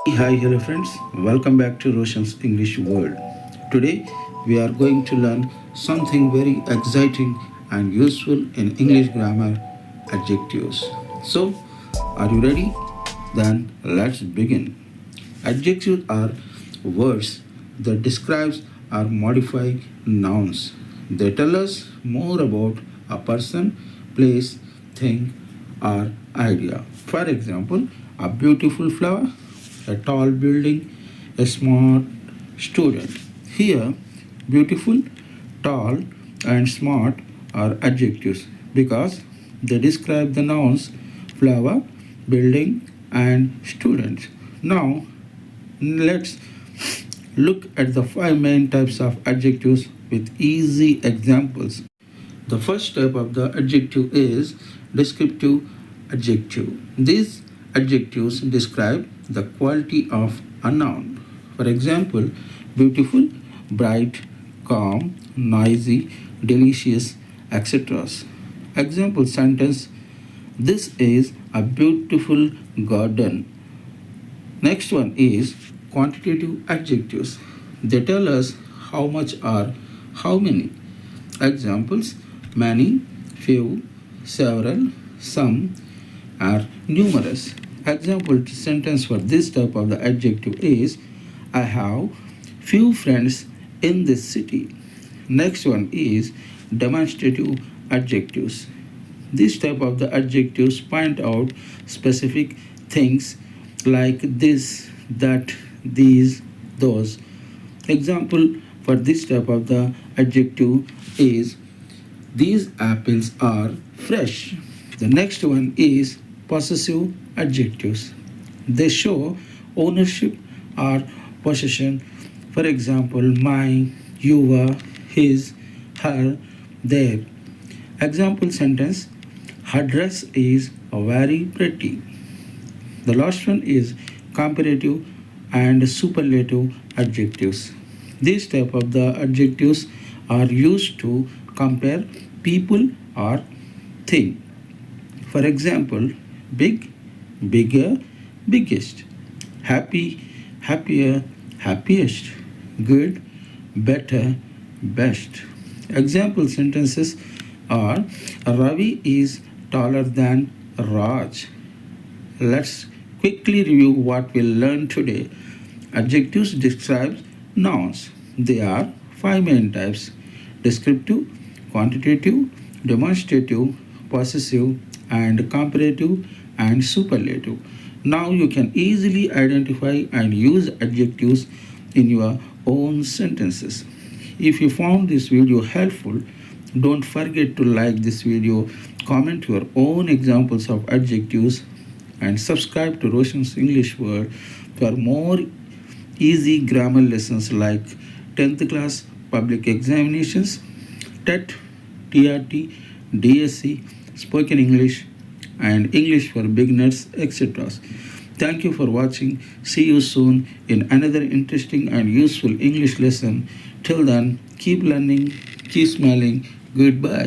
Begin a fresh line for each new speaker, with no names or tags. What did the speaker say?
Hi, hello friends. Welcome back to Roshan's English World. Today we are going to learn something very exciting and useful in English grammar, adjectives. So, are you ready? Then let's begin. Adjectives are words that describe or modify nouns. They tell us more about a person, place, thing, or idea. For example, a beautiful flower, a tall building, a smart student. Here, beautiful, tall, and smart are adjectives because they describe the nouns flower, building, and student. Now, let's look at the five main types of adjectives with easy examples. The first type of the adjective is descriptive adjective. These adjectives describe the quality of a noun. For example, beautiful, bright, calm, noisy, delicious, etc. Example sentence: This is a beautiful garden. Next one is quantitative adjectives. They tell us how much or how many. Examples: many, few, several, some, are numerous. Example sentence for this type of the adjective is I have few friends in this city. Next one is demonstrative adjectives. This type of the adjectives point out specific things like this, that, these, those. Example for this type of the adjective is these apples are fresh. The next one is possessive adjectives. They show ownership or possession. For example, my, your, his, her, their. Example sentence: Her dress is very pretty. The last one is comparative and superlative adjectives. These type of the adjectives are used to compare people or thing. For example, big, bigger, biggest, happy, happier, happiest, good, better, best. Example sentences are Ravi is taller than Raj. Let's quickly review what we learned today. Adjectives describe nouns. They are five main types: descriptive, quantitative, demonstrative, possessive, and comparative and superlative. Now you can easily identify and use adjectives in your own sentences. If you found this video helpful, don't forget to like this video, comment your own examples of adjectives, and subscribe to Roshan's English World for more easy grammar lessons like 10th class public examinations, TET, TRT, DSC, spoken English, and English for beginners, etc. Thank you for watching. See you soon in another interesting and useful English lesson. Till then, keep learning, keep smiling. Goodbye.